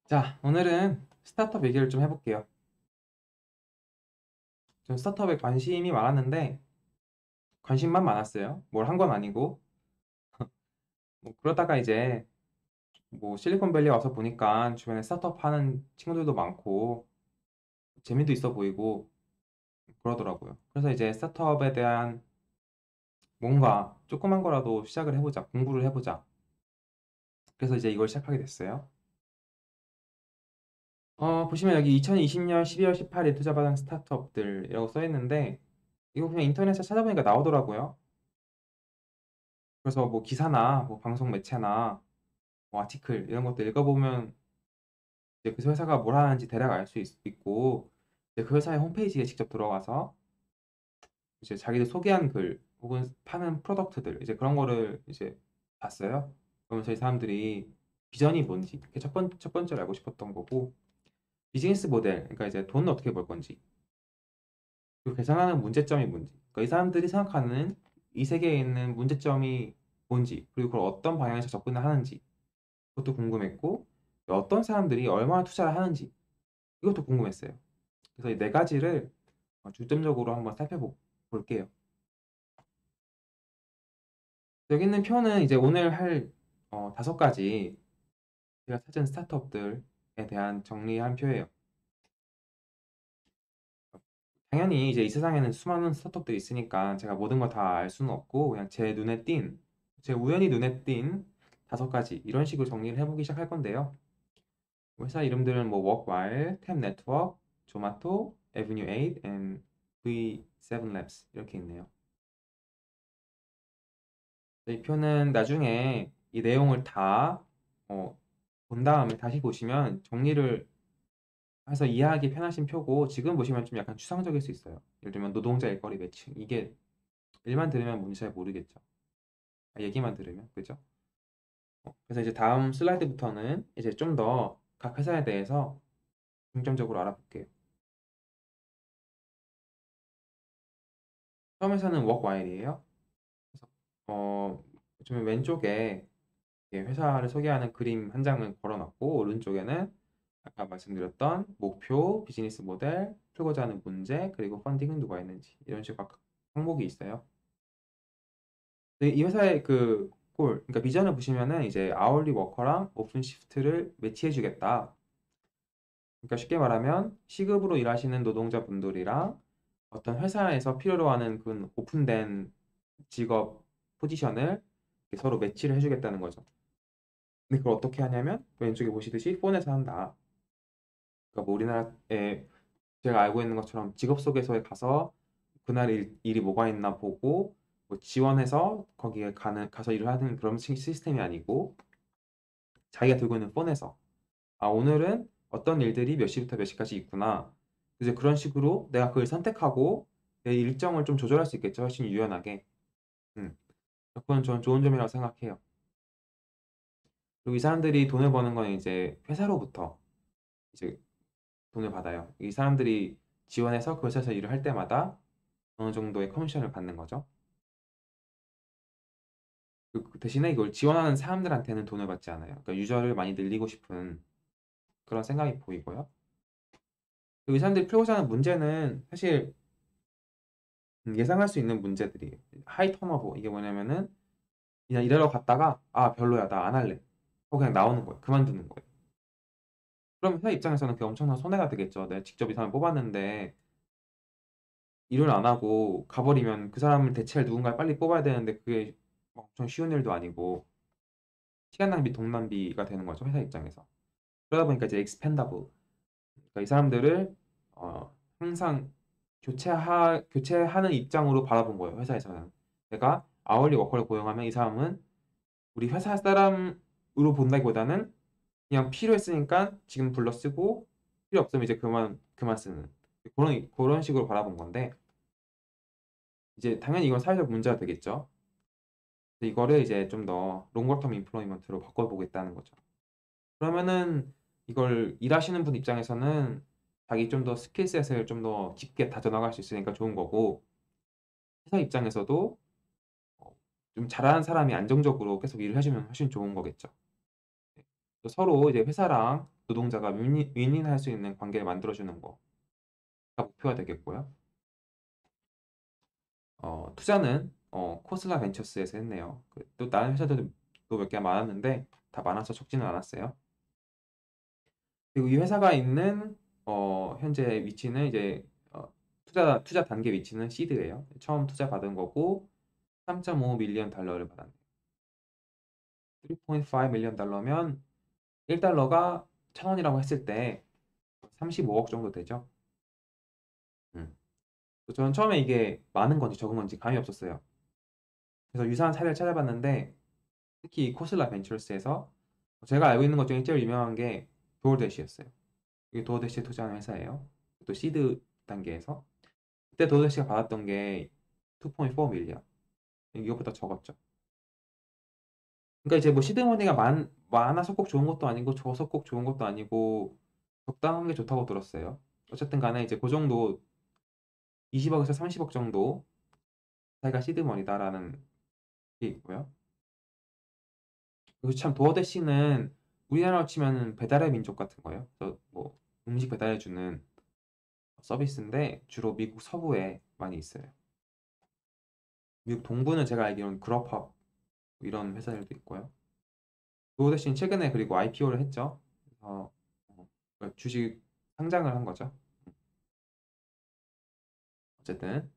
자, 오늘은 스타트업 얘기를 좀 해볼게요. 전 스타트업에 관심이 많았는데, 관심만 많았어요. 뭘 한 건 아니고. 뭐 그러다가 이제, 뭐 실리콘밸리 와서 보니까 주변에 스타트업 하는 친구들도 많고, 재미도 있어 보이고, 그러더라고요. 그래서 이제 스타트업에 대한 뭔가 조그만 거라도 시작을 해보자, 공부를 해보자. 그래서 이제 이걸 시작하게 됐어요. 보시면 여기 2020년 12월 18일 투자받은 스타트업들이라고 써 있는데, 이거 그냥 인터넷에 찾아보니까 나오더라고요. 그래서 뭐 기사나 뭐 방송 매체나 뭐 아티클 이런 것도 읽어보면 이제 그 회사가 뭘 하는지 대략 알 수 있고 이제 그 회사의 홈페이지에 직접 들어가서 이제 자기들 소개한 글 혹은 파는 프로덕트들 이제 그런 거를 이제 봤어요. 그러면서 이 사람들이 비전이 뭔지 그게 첫 번째로 알고 싶었던 거고 비즈니스 모델 그러니까 이제 돈을 어떻게 벌 건지 그리고 계산하는 문제점이 뭔지 그러니까 이 사람들이 생각하는 이 세계에 있는 문제점이 뭔지 그리고 그걸 어떤 방향에서 접근을 하는지 그것도 궁금했고 어떤 사람들이 얼마나 투자를 하는지 이것도 궁금했어요. 그래서 이 네 가지를 중점적으로 한번 살펴볼게요. 여기 있는 표는 이제 오늘 할 다섯 가지 제가 찾은 스타트업들에 대한 정리한 표예요. 당연히 이제 이 세상에는 수많은 스타트업들이 있으니까 제가 모든 걸 다 알 수는 없고 그냥 제 우연히 눈에 띈 다섯 가지 이런 식으로 정리를 해보기 시작할 건데요. 회사 이름들은 뭐 워크와일, 탭네트워크, 조마토, 에브뉴 8, and V7 Labs 이렇게 있네요. 이 표는 나중에 이 내용을 다 본 다음에 다시 보시면 정리를 해서 이해하기 편하신 표고 지금 보시면 좀 약간 추상적일 수 있어요. 예를 들면 노동자 일거리 매칭 이게 일만 들으면 뭔지 잘 모르겠죠. 얘기만 들으면 그죠? 그래서 이제 다음 슬라이드부터는 이제 좀 더 각 회사에 대해서 중점적으로 알아볼게요. 처음 회사는 워크와일이에요. 그래서 보시면 왼쪽에 회사를 소개하는 그림 한 장을 걸어놨고 오른쪽에는 아까 말씀드렸던 목표, 비즈니스 모델, 풀고자 하는 문제, 그리고 펀딩은 누가 있는지 이런 식으로 각 항목이 있어요. 근데 이 회사의 그 그러니까 비전을 보시면은 이제 아워리 워커랑 오픈 시프트를 매치해주겠다. 그러니까 쉽게 말하면 시급으로 일하시는 노동자분들이랑 어떤 회사에서 필요로 하는 그 오픈된 직업 포지션을 서로 매치를 해주겠다는 거죠. 근데 그걸 어떻게 하냐면 왼쪽에 보시듯이 폰에서 한다. 그러니까 뭐 우리나라에 제가 알고 있는 것처럼 직업 소개서에 가서 그날 일이 뭐가 있나 보고 뭐 지원해서 거기에 가서 일을 하는 그런 시스템이 아니고 자기가 들고 있는 폰에서 오늘은 어떤 일들이 몇 시부터 몇 시까지 있구나. 이제 그런 식으로 내가 그걸 선택하고 내 일정을 좀 조절할 수 있겠죠. 훨씬 유연하게. 음. 그건 전 좋은 점이라고 생각해요. 그리고 이 사람들이 돈을 버는 건 이제 회사로부터 이제 돈을 받아요. 이 사람들이 지원해서 그 회사에서 일을 할 때마다 어느 정도의 커미션을 받는 거죠. 그 대신에 이걸 지원하는 사람들한테는 돈을 받지 않아요. 그러니까 유저를 많이 늘리고 싶은 그런 생각이 보이고요. 그리고 이 사람들이 풀고자 하는 문제는 사실 예상할 수 있는 문제들이에요. 하이 턴오버 이게 뭐냐면은 그냥 일하러 갔다가 별로야 나 안 할래. 그냥 나오는 거예요. 그만두는 거예요. 그럼 회사 입장에서는 그게 엄청난 손해가 되겠죠. 내가 직접 이 사람을 뽑았는데 일을 안 하고 가버리면 그 사람을 대체할 누군가를 빨리 뽑아야 되는데 그게 막 엄청 쉬운 일도 아니고 시간 낭비, 돈 낭비가 되는 거죠. 회사 입장에서. 그러다 보니까 이제 expendable. 그러니까 이 사람들을 항상 교체하는 입장으로 바라본 거예요. 회사에서는. 내가 아울리 워커를 고용하면 이 사람은 우리 회사 사람으로 본다기보다는 그냥 필요했으니까 지금 불러 쓰고 필요 없으면 이제 그만 쓰는 그런 식으로 바라본 건데 이제 당연히 이건 사회적 문제가 되겠죠. 그래서 이거를 이제 좀 더 롱거텀 인플로이먼트로 바꿔보겠다는 거죠. 그러면은 이걸 일하시는 분 입장에서는 자기 좀 더 스킬셋을 좀 더 깊게 다져나갈 수 있으니까 좋은 거고 회사 입장에서도 좀 잘하는 사람이 안정적으로 계속 일을 해주면 훨씬 좋은 거겠죠. 네. 또 서로 이제 회사랑 노동자가 윈윈할 수 있는 관계를 만들어주는 거가 목표가 되겠고요. 투자는 코슬라 벤처스에서 했네요. 또 다른 회사들도 몇 개 많았는데 다 많아서 적지는 않았어요. 그리고 이 회사가 있는 현재 위치는 이제 투자 단계 위치는 시드예요. 처음 투자 받은 거고 3.5 밀리언 달러를 받았네요. 3.5 밀리언 달러면 1달러가 1,000원이라고 했을 때 35억 정도 되죠. 음. 저는 처음에 이게 많은 건지 적은 건지 감이 없었어요. 그래서 유사한 사례를 찾아봤는데 특히 코슬라 벤처스에서 제가 알고 있는 것 중에 제일 유명한 게 도어대시였어요. 이게 도어대시에 투자하는 회사예요. 또 시드 단계에서 그때 도어대시가 받았던 게 2.4 밀리언. 이것보다 적었죠. 그러니까 이제 뭐 시드머니가 많아서 꼭 좋은 것도 아니고 적어서 꼭 좋은 것도 아니고 적당한 게 좋다고 들었어요. 어쨌든 간에 이제 그 정도 20억에서 30억 정도 사이가 시드머니다라는 게 있고요. 그리고 참 도어대시는 우리나라로 치면 배달의 민족 같은 거예요. 그래서 뭐 음식 배달해주는 서비스인데 주로 미국 서부에 많이 있어요. 미국 동부는 제가 알기로는 그룹업 이런 회사들도 있고요. 도어대시는 최근에 그리고 IPO를 했죠. 그래서 그러니까 주식 상장을 한 거죠. 어쨌든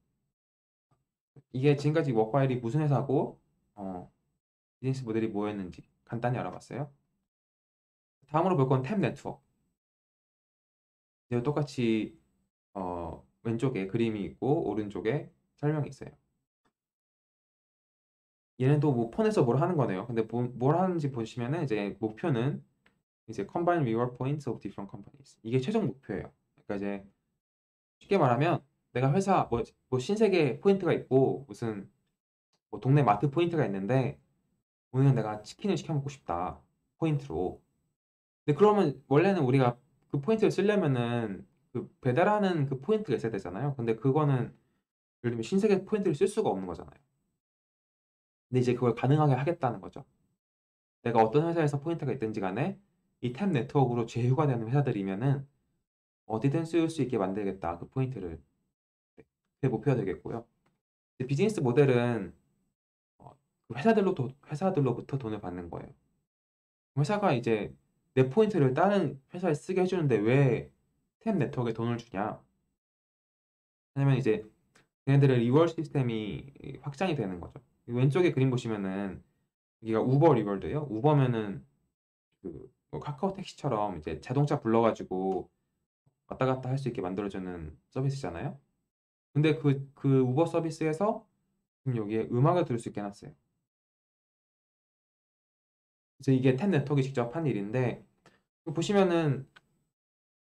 이게 지금까지 워크와일이 무슨 회사고 비즈니스 모델이 뭐였는지 간단히 알아봤어요. 다음으로 볼 건 탭 네트워크. 이제 똑같이 왼쪽에 그림이 있고 오른쪽에 설명이 있어요. 얘는 또 뭐 폰에서 뭘 하는 거네요. 근데 뭘 하는지 보시면은 이제 목표는 이제 combine reward points of different companies. 이게 최종 목표예요. 그러니까 이제 쉽게 말하면 내가 회사 뭐 신세계 포인트가 있고 무슨 뭐 동네 마트 포인트가 있는데 오늘 내가 치킨을 시켜 먹고 싶다. 포인트로. 근데 그러면 원래는 우리가 그 포인트를 쓰려면은 그 배달하는 그 포인트가 있어야 되잖아요. 근데 그거는 예를 들면 신세계 포인트를 쓸 수가 없는 거잖아요. 근데 이제 그걸 가능하게 하겠다는 거죠. 내가 어떤 회사에서 포인트가 있든지 간에 이 탭 네트워크로 제휴가 되는 회사들이면은 어디든 쓸 수 있게 만들겠다. 그 포인트를. 네, 그게 목표가 되겠고요. 비즈니스 모델은 그 회사들로부터 돈을 받는 거예요. 회사가 이제 내 포인트를 다른 회사에 쓰게 해주는데 왜 탭 네트워크에 돈을 주냐? 왜냐면 이제 걔네들의 리워드 시스템이 확장이 되는 거죠. 왼쪽에 그림 보시면은 여기가 우버 리워드예요. 우버면은 그뭐 카카오 택시처럼 이제 자동차 불러가지고 왔다 갔다 할 수 있게 만들어주는 서비스잖아요. 근데 그 우버 서비스에서 지금 여기에 음악을 들을 수 있게 해놨어요. 그래서 이게 탭 네트워크가 직접 한 일인데 보시면은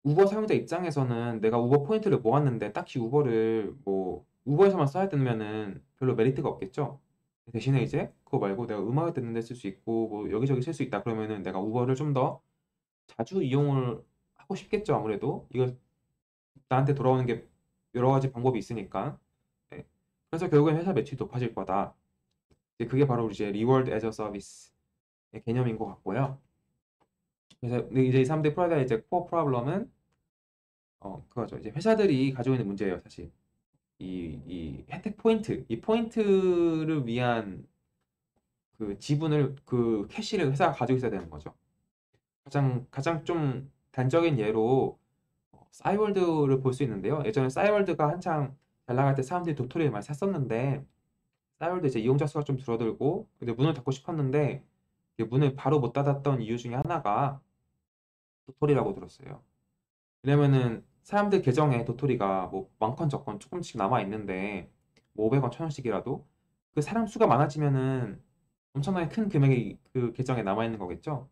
우버 사용자 입장에서는 내가 우버 포인트를 모았는데 딱히 우버를 뭐 우버에서만 써야 되면은 별로 메리트가 없겠죠. 대신에 이제 그거 말고 내가 음악을 듣는 데 쓸 수 있고 뭐 여기저기 쓸 수 있다 그러면은 내가 우버를 좀 더 자주 이용을 하고 싶겠죠. 아무래도 이거 나한테 돌아오는 게 여러 가지 방법이 있으니까. 네. 그래서 결국엔 회사 매출이 높아질 거다. 이제 그게 바로 이제 리워드 애저 서비스의 개념인 것 같고요. 그래서 근데 이제 이 3대 프라다의 이제 코어 프로블럼은 그거죠. 이제 회사들이 가지고 있는 문제예요, 사실. 이 혜택 포인트, 이 포인트를 위한 그 지분을 그 캐시를 회사가 가지고 있어야 되는 거죠. 가장 좀 단적인 예로 싸이월드를 볼 수 있는데요. 예전에 싸이월드가 한창 잘 나갈 때 사람들이 도토리를 많이 샀었는데 싸이월드 이제 이용자 수가 좀 줄어들고 근데 문을 닫고 싶었는데 이게 문을 바로 못 닫았던 이유 중에 하나가 도토리라고 들었어요. 왜냐면은 사람들 계정에 도토리가 뭐 많건 적건 조금씩 남아 있는데 뭐 500원, 1000원씩이라도 그 사람 수가 많아지면은 엄청나게 큰 금액이 그 계정에 남아 있는 거겠죠.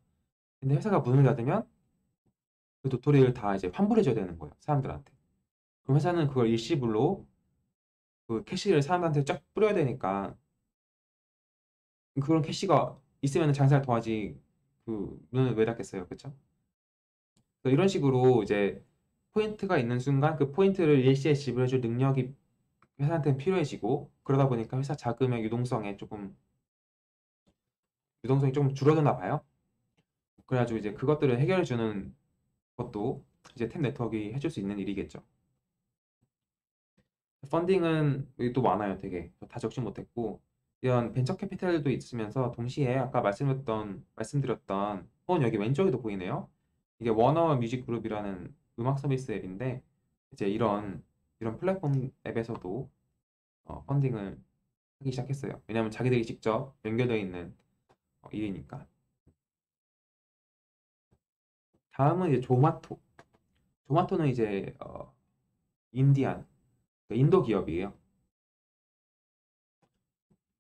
근데 회사가 문을 닫으면 그 도토리를 다 이제 환불해줘야 되는 거예요, 사람들한테. 그럼 회사는 그걸 일시불로 그 캐시를 사람들한테 쫙 뿌려야 되니까 그런 캐시가 있으면 장사를 더 하지 그 문을 왜 닫겠어요, 그렇죠? 이런 식으로 이제 포인트가 있는 순간 그 포인트를 일시에 지불해줄 능력이 회사한테는 필요해지고 그러다 보니까 회사 자금의 유동성이 조금 줄어드나 봐요. 그래가지고 이제 그것들을 해결해주는 것도 이제 탭 네트워크가 해줄 수 있는 일이겠죠. 펀딩은 또 많아요, 되게. 다 적지 못했고, 이런 벤처 캐피탈도 있으면서 동시에 아까 말씀드렸던, 여기 왼쪽에도 보이네요. 이게 워너 뮤직 그룹이라는 음악 서비스 앱인데, 이제 이런 플랫폼 앱에서도 펀딩을 하기 시작했어요. 왜냐하면 자기들이 직접 연결되어 있는 일이니까. 다음은 이제 조마토. 조마토는 이제 인디안, 그러니까 인도 기업이에요.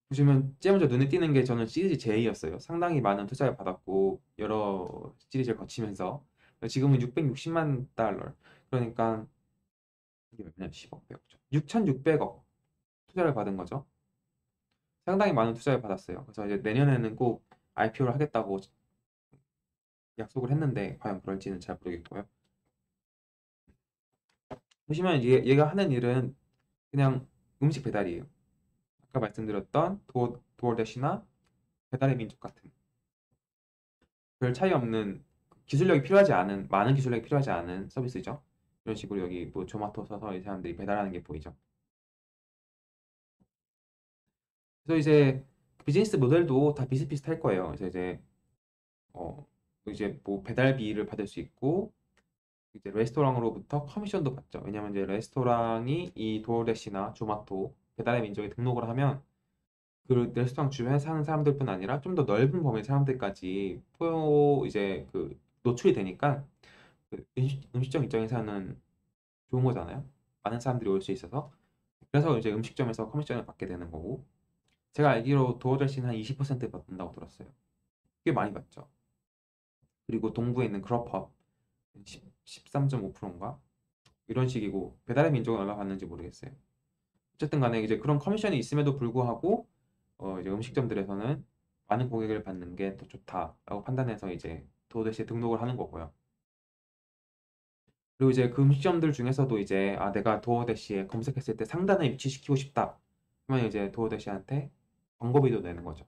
보시면 제일 먼저 눈에 띄는 게 저는 시리즈 J였어요. 상당히 많은 투자를 받았고 여러 시리즈를 거치면서 지금은 660만 달러. 그러니까 이게 몇냐 10억, 100억, 6,600억 투자를 받은 거죠. 상당히 많은 투자를 받았어요. 그래서 이제 내년에는 꼭 IPO를 하겠다고 약속을 했는데 과연 그럴지는 잘 모르겠고요. 보시면 얘가 하는 일은 그냥 음식 배달이에요. 아까 말씀드렸던 도어대시나 배달의 민족 같은 별 차이 없는 기술력이 필요하지 않은 많은 기술력이 필요하지 않은 서비스죠. 이런 식으로 여기 뭐 조마토 써서 이 사람들이 배달하는 게 보이죠. 그래서 이제 비즈니스 모델도 다 비슷비슷할 거예요. 그래서 어 이제 뭐 배달비를 받을 수 있고 이제 레스토랑으로부터 커미션도 받죠. 왜냐면 이제 레스토랑이 이 도어대시나 조마토 배달의 민족에 등록을 하면 그 레스토랑 주변에 사는 사람들뿐 아니라 좀 더 넓은 범위의 사람들까지 이제 그 노출이 되니까 그 음식점 입장에서는 좋은 거잖아요. 많은 사람들이 올 수 있어서. 그래서 이제 음식점에서 커미션을 받게 되는 거고. 제가 알기로 도어저씨는 한 20% 받는다고 들었어요. 꽤 많이 받죠. 그리고 동부에 있는 그룹업 13.5%인가? 이런 식이고 배달의 민족은 얼마 받는지 모르겠어요. 어쨌든 간에 이제 그런 커미션이 있음에도 불구하고 이제 음식점들에서는 많은 고객을 받는 게 더 좋다라고 판단해서 이제 도어저씨에 등록을 하는 거고요. 그리고 이제 그 음식점들 중에서도 이제 내가 도어대시에 검색했을 때 상단에 위치시키고 싶다 그러면 이제 도어대시한테 광고비도 내는 거죠.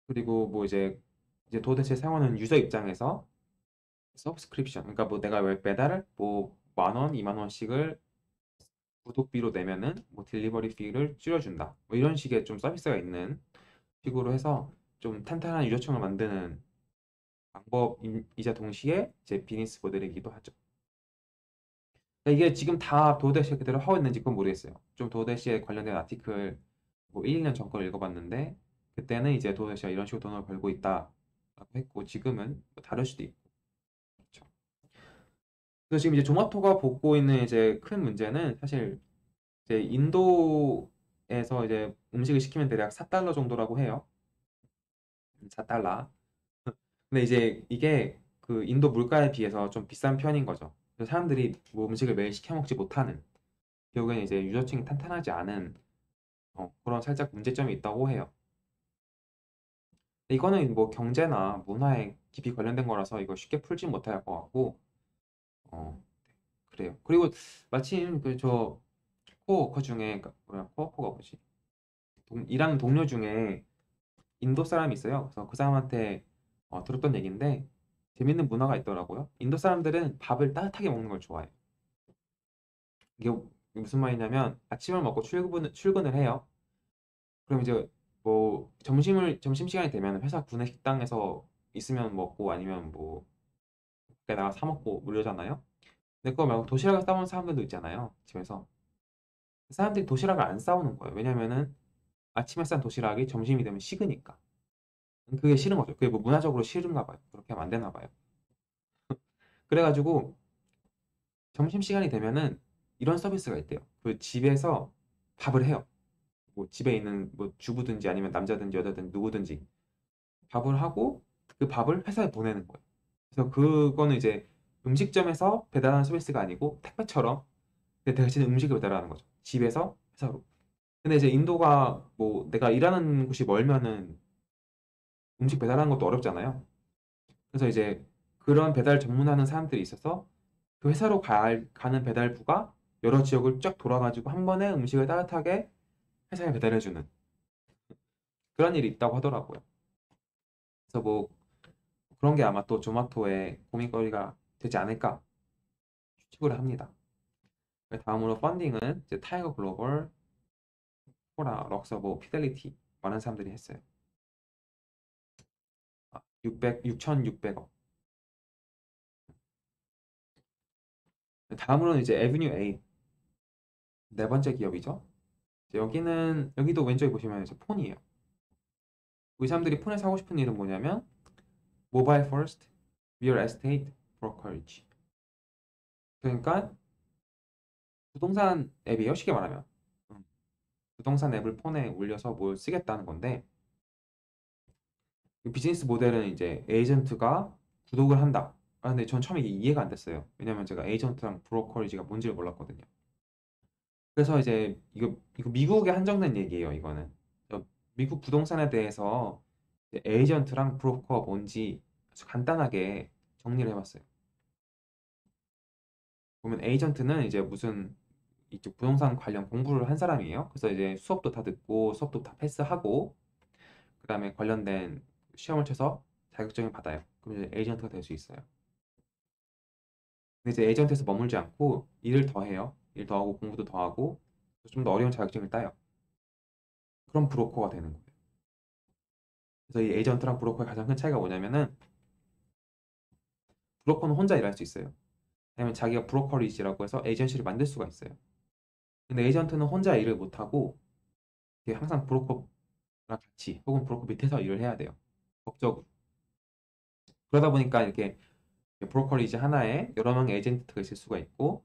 그리고 뭐 이제 도어대시에 사용하는 유저 입장에서 서브스크립션 그러니까 뭐 내가 웹 배달을 뭐 10,000원, 20,000원씩을 구독비로 내면은 뭐 딜리버리 피를 줄여준다 뭐 이런 식의 좀 서비스가 있는 식으로 해서 좀 탄탄한 유저층을 만드는 방법이자 동시에 제 비즈니스 모델이기도 하죠. 이게 지금 다 도어대시 그대로 하고 있는지 그건 모르겠어요. 좀 도어대시에 관련된 아티클 뭐 1, 2년 전 걸 읽어봤는데 그때는 이제 도어대시가 이런 식으로 돈을 벌고 있다라고 했고 지금은 뭐 다를 수도 있고 그렇죠. 그래서 지금 이제 조마토가 보고 있는 이제 큰 문제는 사실 이제 인도에서 이제 음식을 시키면 대략 4달러 정도라고 해요. 4달러. 근데 이제 이게 그 인도 물가에 비해서 좀 비싼 편인 거죠. 그래서 사람들이 뭐 음식을 매일 시켜 먹지 못하는 결국에는 이제 유저층이 탄탄하지 않은 그런 살짝 문제점이 있다고 해요. 근데 이거는 뭐 경제나 문화에 깊이 관련된 거라서 이거 쉽게 풀지 못할 것 같고, 그래요. 그리고 마침 그 저 코워커 중에, 코워커가 뭐지? 일하는 동료 중에 인도 사람이 있어요. 그래서 그 사람한테 들었던 얘기인데, 재밌는 문화가 있더라고요. 인도 사람들은 밥을 따뜻하게 먹는 걸 좋아해요. 이게 무슨 말이냐면, 아침을 먹고 출근을 해요. 그럼 이제 뭐 점심시간이 되면 회사 구내 식당에서 있으면 먹고 아니면 뭐 밖에 나가 사 먹고 이러잖아요. 근데 그거 말고 도시락을 싸오는 사람들도 있잖아요. 집에서. 사람들이 도시락을 안 싸오는 거예요. 왜냐면은 아침에 싼 도시락이 점심이 되면 식으니까. 그게 싫은 거죠. 그게 뭐 문화적으로 싫은가 봐요. 그렇게 하면 안 되나 봐요. 그래가지고 점심시간이 되면은 이런 서비스가 있대요. 그 집에서 밥을 해요. 뭐 집에 있는 뭐 주부든지 아니면 남자든지 여자든지 누구든지 밥을 하고 그 밥을 회사에 보내는 거예요. 그래서 그거는 이제 음식점에서 배달하는 서비스가 아니고 택배처럼 대신 음식을 배달하는 거죠. 집에서 회사로. 근데 이제 인도가 뭐 내가 일하는 곳이 멀면은 음식 배달하는 것도 어렵잖아요. 그래서 이제 그런 배달 전문하는 사람들이 있어서 그 회사로 가는 배달부가 여러 지역을 쫙 돌아가지고 한 번에 음식을 따뜻하게 회사에 배달해주는 그런 일이 있다고 하더라고요. 그래서 뭐 그런 게 아마 또 조마토의 고민거리가 되지 않을까 추측을 합니다. 다음으로 펀딩은 이제 타이거 글로벌, 코라, 럭서버, 피델리티 많은 사람들이 했어요. 6,600억. 다음으로는 이제 에브뉴 A 네 번째 기업이죠. 여기도 왼쪽에 보시면 이제 폰이에요. 우리 사람들이 폰에 사고 싶은 일은 뭐냐면 모바일 퍼스트, 리얼 에스테이트, 브로커리지. 그러니까 부동산 앱이에요. 쉽게 말하면 부동산 앱을 폰에 올려서 뭘 쓰겠다는 건데 그 비즈니스 모델은 이제 에이전트가 구독을 한다. 근데 전 처음에 이게 이해가 안 됐어요. 왜냐면 제가 에이전트랑 브로커리지가 뭔지를 몰랐거든요. 그래서 이제 이거 미국에 한정된 얘기예요. 이거는 미국 부동산에 대해서 이제 에이전트랑 브로커가 뭔지 아주 간단하게 정리를 해봤어요. 보면 에이전트는 이제 무슨 이쪽 부동산 관련 공부를 한 사람이에요. 그래서 이제 수업도 다 듣고 수업도 다 패스하고 그다음에 관련된 시험을 쳐서 자격증을 받아요. 그럼 이제 에이전트가 될 수 있어요. 근데 이제 에이전트에서 머물지 않고 일을 더 해요. 일 더 하고 공부도 더 하고 좀 더 어려운 자격증을 따요. 그럼 브로커가 되는 거예요. 그래서 이 에이전트랑 브로커의 가장 큰 차이가 뭐냐면은 브로커는 혼자 일할 수 있어요. 왜냐면 자기가 브로커리지라고 해서 에이전시를 만들 수가 있어요. 근데 에이전트는 혼자 일을 못하고 항상 브로커랑 같이 혹은 브로커 밑에서 일을 해야 돼요. 법적으로. 그러다 보니까 이렇게 브로커리지 하나에 여러 명의 에이전트가 있을 수가 있고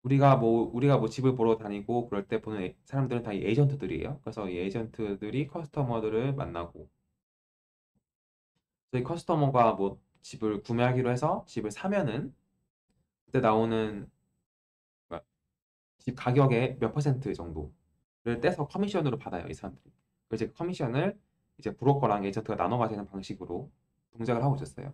우리가 뭐 집을 보러 다니고 그럴 때 보는 사람들은 다 이 에이전트들이에요. 그래서 이 에이전트들이 커스터머들을 만나고 저희 커스터머가 뭐 집을 구매하기로 해서 집을 사면은 그때 나오는 집 가격의 몇 퍼센트 정도를 떼서 커미션으로 받아요, 이 사람들이. 그래서 이제 그 커미션을 이제 브로커랑 에이전트가 나눠 가지는 방식으로 동작을 하고 있었어요.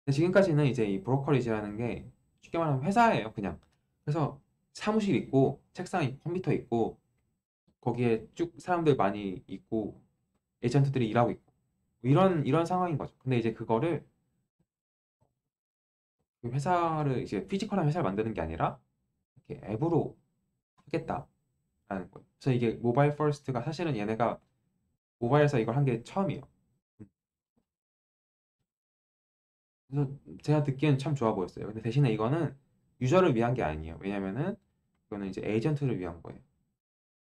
근데 지금까지는 이제 이 브로커리지라는 게 쉽게 말하면 회사예요, 그냥. 그래서 사무실 있고 책상 있고 컴퓨터 있고 거기에 쭉 사람들 많이 있고 에이전트들이 일하고 있고 이런 상황인 거죠. 근데 이제 그거를 그 회사를 이제 피지컬한 회사를 만드는 게 아니라 이렇게 앱으로 하겠다라는 거예요. 그래서 이게 모바일 퍼스트가 사실은 얘네가 모바일에서 이걸 한 게 처음이에요. 그래서 제가 듣기엔 참 좋아 보였어요. 근데 대신에 이거는 유저를 위한 게 아니에요. 왜냐면은 이거는 이제 에이전트를 위한 거예요.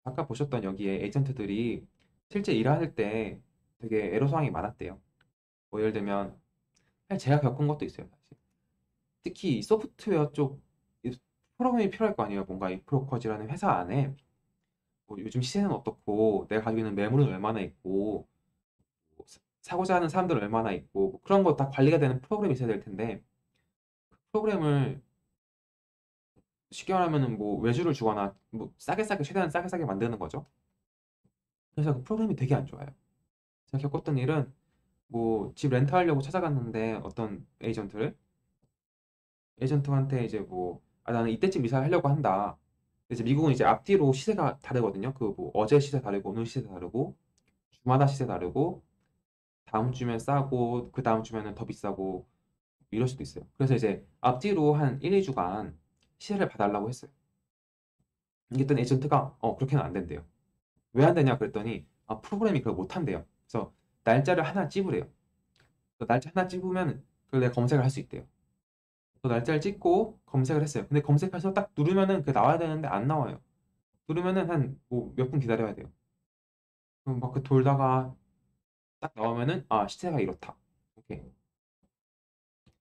아까 보셨던 여기에 에이전트들이 실제 일할 때 되게 애로사항이 많았대요. 뭐 예를 들면 사실 제가 겪은 것도 있어요. 사실. 특히 이 소프트웨어 쪽 프로그램이 필요할 거 아니에요. 뭔가 이 브로커즈라는 회사 안에 뭐 요즘 시세는 어떻고 내가 가지고 있는 매물은 얼마나 있고 뭐 사고자 하는 사람들은 얼마나 있고 뭐 그런 거 다 관리가 되는 프로그램이 있어야 될 텐데 프로그램을 쉽게 말하면은 뭐 외주를 주거나 뭐 싸게 최대한 싸게 만드는 거죠. 그래서 그 프로그램이 되게 안 좋아요. 제가 겪었던 일은 뭐 집 렌트하려고 찾아갔는데 어떤 에이전트한테 이제 뭐 나는 이때쯤 이사를 하려고 한다. 이제 미국은 이제 앞뒤로 시세가 다르거든요. 그 뭐 어제 시세 다르고 오늘 시세 다르고 주마다 시세 다르고 다음 주면 싸고 그 다음 주면은 더 비싸고 이럴 수도 있어요. 그래서 이제 앞뒤로 한 1, 2주간 시세를 봐달라고 했어요. 그랬더니 에이전트가 그렇게는 안 된대요. 왜 안 되냐 그랬더니 프로그램이 그걸 못 한대요. 그래서 날짜를 하나 찝으래요. 그래서 날짜 하나 찝으면 그걸 내가 검색을 할 수 있대요. 그 날짜를 찍고 검색을 했어요. 근데 검색해서 딱 누르면은 그 나와야 되는데 안 나와요. 누르면은 한 뭐 몇 분 기다려야 돼요. 그럼 막 그 돌다가 딱 나오면은 시세가 이렇다. 오케이.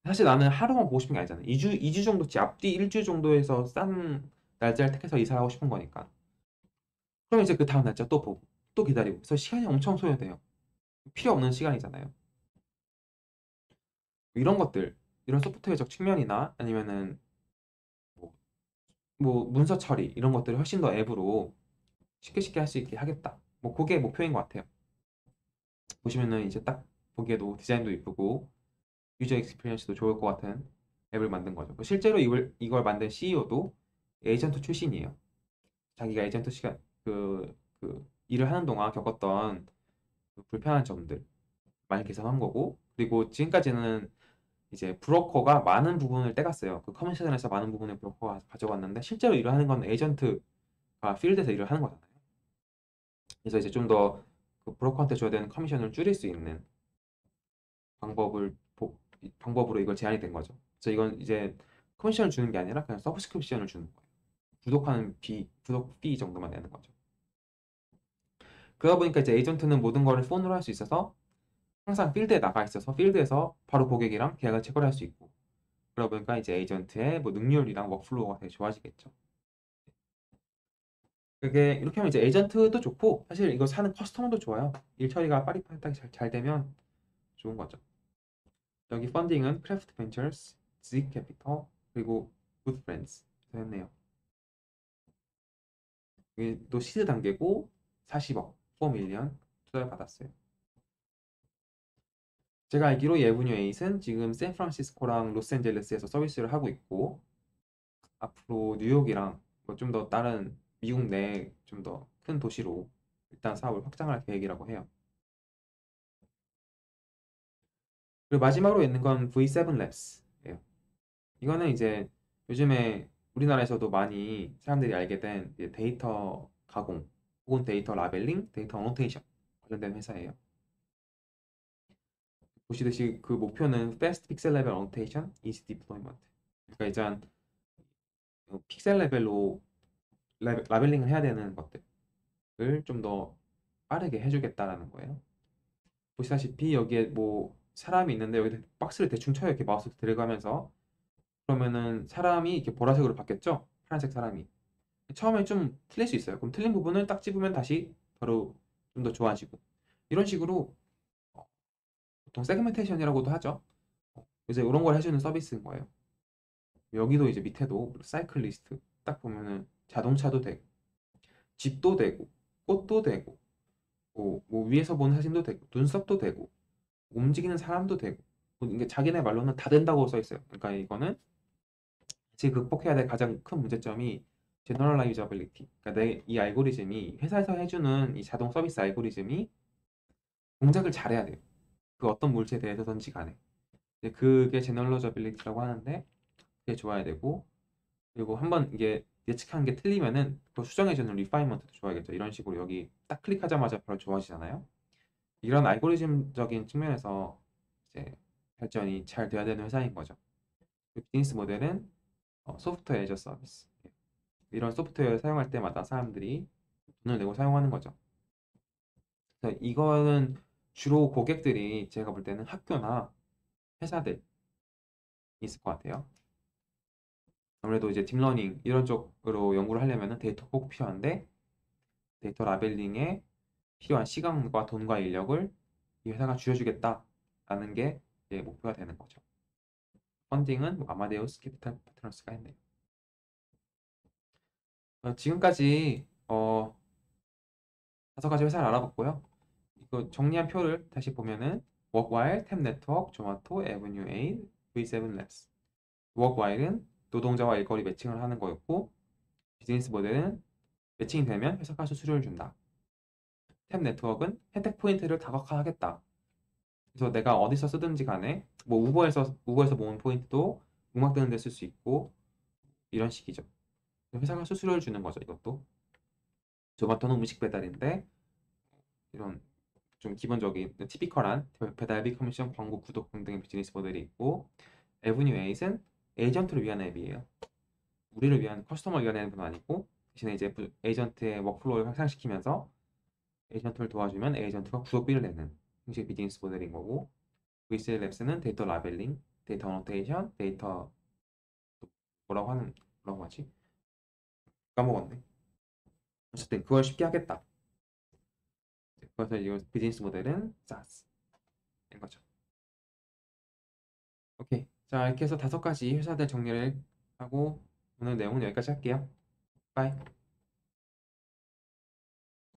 사실 나는 하루만 보고 싶은 게 아니잖아. 2주 정도치 앞뒤 1주 정도에서 싼 날짜를 택해서 이사를 하고 싶은 거니까. 그럼 이제 그 다음 날짜 또 보고 또 기다리고. 그래서 시간이 엄청 소요돼요. 필요 없는 시간이잖아요. 이런 것들, 이런 소프트웨어적 측면이나 아니면은 뭐, 뭐 문서 처리 이런 것들을 훨씬 더 앱으로 쉽게 할 수 있게 하겠다. 뭐 그게 목표인 것 같아요. 보시면은 이제 딱 보기에도 디자인도 이쁘고 유저 익스피리언스도 좋을 것 같은 앱을 만든 거죠. 실제로 이걸 만든 CEO도 에이전트 출신이에요. 자기가 에이전트 시간 일을 하는 동안 겪었던 그 불편한 점들 많이 개선한 거고, 그리고 지금까지는 이제 브로커가 많은 부분을 떼갔어요. 그 커미션에서 많은 부분을 브로커가 가져갔는데 실제로 일을 하는 건 에이전트가 필드에서 일을 하는 거잖아요. 그래서 이제 좀 더 그 브로커한테 줘야 되는 커미션을 줄일 수 있는 방법을 방법으로 이걸 제안이 된 거죠. 그래서 이건 이제 커미션을 주는 게 아니라 그냥 서브스크립션을 주는 거예요. 구독하는 구독 피 정도만 내는 거죠. 그러다 보니까 이제 에이전트는 모든 거를 폰으로 할 수 있어서 항상 필드에 나가 있어서 필드에서 바로 고객이랑 계약을 체결할 수 있고, 그러다 보니까 이제 에이전트의 뭐 능률이랑 워크플로우가 되게 좋아지겠죠. 그게 이렇게 하면 이제 에이전트도 좋고 사실 이거 사는 커스터머도 좋아요. 일 처리가 빠릿빠릿하게 잘 되면 좋은 거죠. 여기 펀딩은 크래프트 벤처스, 지 캐피터, 그리고 굿 프렌즈 했네요. 여기 또 시드 단계고 40억, 4밀리언 투자를 받았어요. 제가 알기로 예브뉴 에잇은 지금 샌프란시스코랑 로스앤젤레스에서 서비스를 하고 있고, 앞으로 뉴욕이랑 뭐 좀 더 다른 미국 내 좀 더 큰 도시로 일단 사업을 확장할 계획이라고 해요. 그리고 마지막으로 있는 건 V7 Labs예요. 이거는 이제 요즘에 우리나라에서도 많이 사람들이 알게 된 이제 데이터 가공 혹은 데이터 라벨링, 데이터 어노테이션 관련된 회사예요. 보시듯이 그 목표는 Fast Pixel Level Annotation, Easy Deployment. 그러니까 이제 한 픽셀 레벨로 라벨링을 해야 되는 것들을 좀 더 빠르게 해주겠다라는 거예요. 보시다시피 여기에 뭐 사람이 있는데 여기 박스를 대충 쳐요. 이렇게 마우스 들어가면서 그러면은 사람이 이렇게 보라색으로 바뀌었죠? 파란색 사람이. 처음에 좀 틀릴 수 있어요. 그럼 틀린 부분을 딱 집으면 다시 바로 좀 더 좋아지고. 이런 식으로 어, 보통 세그멘테이션이라고도 하죠. 이제 이런 걸 해주는 서비스인 거예요. 여기도 이제 밑에도 사이클리스트 딱 보면은 자동차도 되고 집도 되고 꽃도 되고 뭐 위에서 보는 사진도 되고 눈썹도 되고 움직이는 사람도 되고 뭐 이게 자기네 말로는 다 된다고 써 있어요. 그러니까 이거는 지금 극복해야 될 가장 큰 문제점이 제너럴라이저빌리티. 그러니까 이 알고리즘이 회사에서 해주는 이 자동 서비스 알고리즘이 동작을 잘해야 돼요. 그 어떤 물체에 대해서든지 간에. 근데 그게 제너럴라이저빌리티라고 하는데 그게 좋아야 되고, 그리고 한번 이게 예측한 게 틀리면은 그걸 수정해주는 리파이먼트도 좋아야겠죠. 이런 식으로 여기 딱 클릭하자마자 바로 좋아지잖아요. 이런 알고리즘적인 측면에서 이제 발전이 잘 돼야 되는 회사인 거죠. 그 비즈니스 모델은 소프트웨어 애저 서비스. 이런 소프트웨어를 사용할 때마다 사람들이 돈을 내고 사용하는 거죠. 그래서 이거는 주로 고객들이 제가 볼 때는 학교나 회사들 있을 것 같아요. 아무래도 이제 딥러닝 이런 쪽으로 연구를 하려면 데이터 꼭 필요한데 데이터 라벨링에 필요한 시간과 돈과 인력을 이 회사가 줄여주겠다라는 게 이제 목표가 되는 거죠. 펀딩은 뭐 아마데우스 캐피탈 파트너스가 했네요. 지금까지 5가지 회사를 알아봤고요. 이거 정리한 표를 다시 보면은 워크와일, 탭네트워크, 조마토, 에브뉴 A, V7 랩스. 워크와일은 노동자와 일거리 매칭을 하는 거였고, 비즈니스 모델은 매칭이 되면 회사가 수수료를 준다. 탭네트워크는 혜택 포인트를 다각화하겠다. 그래서 내가 어디서 쓰든지 간에 뭐 우버에서 모은 포인트도 음악 듣는 데 쓸 수 있고 이런 식이죠. 회사가 수수료를 주는 거죠, 이것도. 조마토는 음식 배달인데 이런 좀 기본적인 티피컬한 배달비 커미션 광고 구독 등등의 비즈니스 모델이 있고, 에브뉴 에잇은 에이전트를 위한 앱이에요. 우리를 위한 커스터머를 위한 앱은 아니고 대신에 이제 에이전트의 워크플로우를 향상시키면서 에이전트를 도와주면 에이전트가 구독비를 내는 형식의 비즈니스 모델인 거고, VCL 랩스는 데이터 라벨링, 데이터 어노테이션, 데이터 뭐라고 하지? 까먹었네. 어쨌든 그걸 쉽게 하겠다. 그래서 이 비즈니스 모델은 SaaS인 거죠. 오케이. 자, 이렇게 해서 5가지 회사들 정리를 하고 오늘 내용은 여기까지 할게요. 바이.